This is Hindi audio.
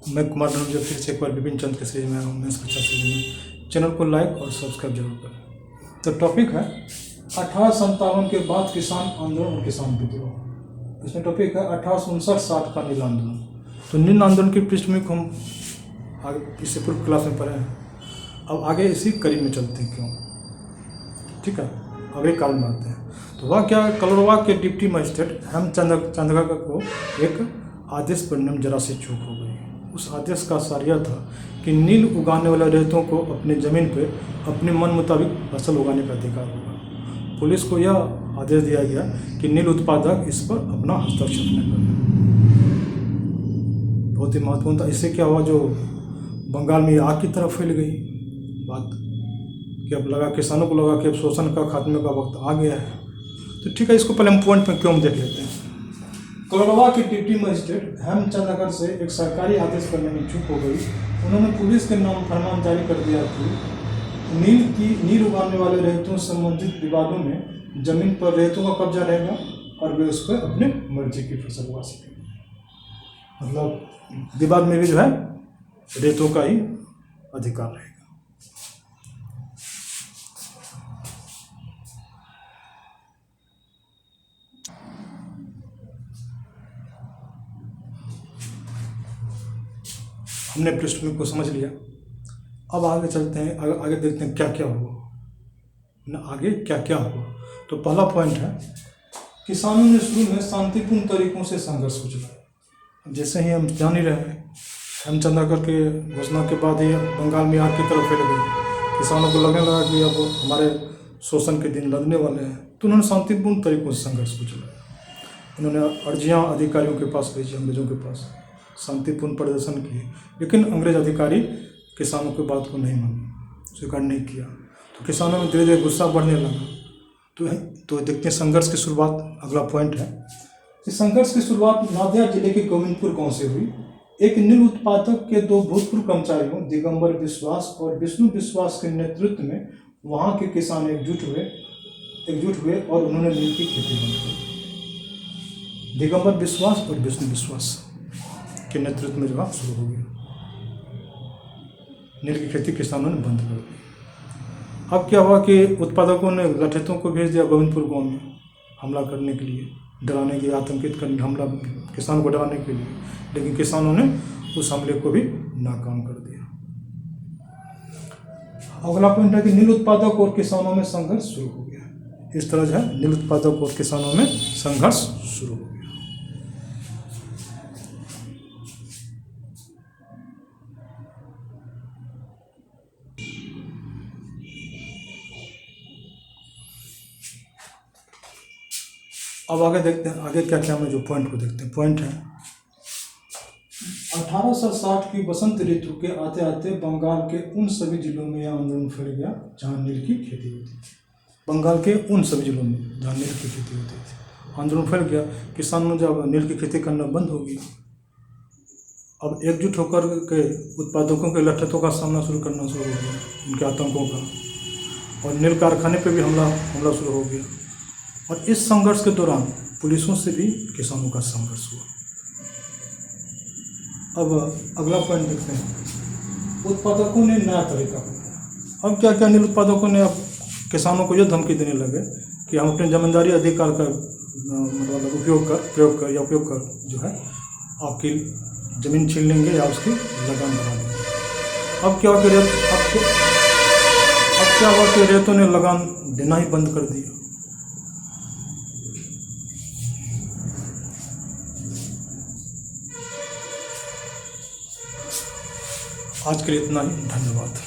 मैं कुमार धनंजय फिर से एक बार विपिन चंद के सीरीज में आया हूँ, मेंस परीक्षा सीरीज में। चैनल को लाइक और सब्सक्राइब जरूर करें। तो टॉपिक है 1857 के बाद किसान आंदोलन और किसान विद्रोह। इसमें टॉपिक है 1859-60 का नील आंदोलन। तो नील आंदोलन की पृष्ठभूमि को हम आगे इससे पूर्व क्लास में पढ़े हैं। अब आगे इसी करीब में चलते हैं, क्यों? ठीक है, अगले काल में आते हैं। तो वह क्या, कलरवा के डिप्टी मजिस्ट्रेट हेमचंद्र को एक आदेश पर नियम जरा से चूक हो गई। उस आदेश का सार यह था कि नील उगाने वाले रैयतों को अपनी ज़मीन पर अपने मन मुताबिक फसल उगाने का अधिकार होगा। पुलिस को यह आदेश दिया गया कि नील उत्पादक इस पर अपना हस्तक्षेप न करें। बहुत ही महत्वपूर्ण था। इससे क्या हुआ, जो बंगाल में आग की तरफ फैल गई बात कि अब लगा, किसानों को लगा कि अब शोषण का खात्मे का वक्त आ गया है। तो ठीक है, इसको पहले हम पॉइंट में क्यों देख लेते हैं। कोलरवा के डिप्टी मजिस्ट्रेट हेमचंद्र से एक सरकारी आदेश करने में चूक हो गई। उन्होंने पुलिस के नाम फरमान जारी कर दिया कि नील उगाने वाले रैयतों से संबंधित विवादों में जमीन पर रैयतों का कब्जा रहेगा और वे उस पर अपने मर्जी की फसल उगा सकेंगे। मतलब विवाद में भी जो है रैयतों का ही अधिकार रहेगा। हमने पृष्ठभूमि को समझ लिया। अब आगे चलते हैं, आगे देखते हैं क्या क्या हुआ आगे क्या क्या हुआ। तो पहला पॉइंट है, किसानों ने शुरू में शांतिपूर्ण तरीकों से संघर्ष को चलाया। जैसे ही हम जान ही रहे हैं, हेमचंद्र के घोषणा के बाद ही बंगाल में आग की तरफ फैल गई। किसानों को लगने लगा कि अब हमारे शोषण के दिन लगने वाले हैं। तो उन्होंने शांतिपूर्ण तरीकों से संघर्ष को चलाया। उन्होंने अर्जियाँ अधिकारियों के पास भेजी, अंग्रेजों के पास, शांतिपूर्ण प्रदर्शन किए। लेकिन अंग्रेज अधिकारी किसानों की बात को नहीं माने, स्वीकार नहीं किया। तो किसानों में धीरे धीरे गुस्सा बढ़ने लगा। तो देखते हैं संघर्ष की शुरुआत। अगला पॉइंट है कि संघर्ष की शुरुआत नादिया जिले के गोविंदपुर गांव से हुई। एक नील उत्पादक के दो भूतपूर्व कर्मचारियों दिगंबर विश्वास और विष्णु विश्वास के नेतृत्व में वहां के किसान एकजुट हुए और उन्होंने नील की खेती बंद कर दी। दिगंबर विश्वास और विष्णु विश्वास के नेतृत्व में जो शुरू हो गया, नील की खेती किसानों ने बंद कर दी। अब क्या हुआ कि उत्पादकों ने लठेतों को भेज दिया गोविंदपुर गांव में हमला करने के लिए, डराने के, आतंकित करने, हमला किसानों को डराने के लिए। लेकिन किसानों ने उस हमले को भी नाकाम कर दिया। अगला पॉइंट है कि नील उत्पादक और किसानों में संघर्ष शुरू हो गया। इस तरह जो है नील उत्पादक और किसानों में संघर्ष शुरू हो गया। अब आगे देखते हैं, आगे क्या क्या में जो पॉइंट को देखते हैं। पॉइंट है 1860 की बसंत ऋतु के आते आते बंगाल के उन सभी जिलों में यह आंदोलन फैल गया जहां नील की खेती होती थी। बंगाल के उन सभी जिलों में जहां नील की खेती होती थी आंदोलन फैल गया। किसानों जब नील की खेती करना बंद हो गई, अब एकजुट होकर के उत्पादकों के लठेतों का सामना करना शुरू हो गया, उनके आतंकों का, और नील कारखाने पर भी हमला शुरू हो गया। और इस संघर्ष के दौरान पुलिसों से भी किसानों का संघर्ष हुआ। अब अगला पॉइंट देखते हैं, उत्पादकों ने नया तरीका अपनाया। अब क्या क्या नील उत्पादकों ने अब किसानों को यह धमकी देने लगे कि हम अपने जमींदारी अधिकार का मतलब प्रयोग कर जो है आपकी ज़मीन छीन लेंगे या उसकी लगान बढ़ा देंगे। अब क्या हुआ कि रैयतों ने लगान देना ही बंद कर दिया। आज के लिए इतना ही, धन्यवाद।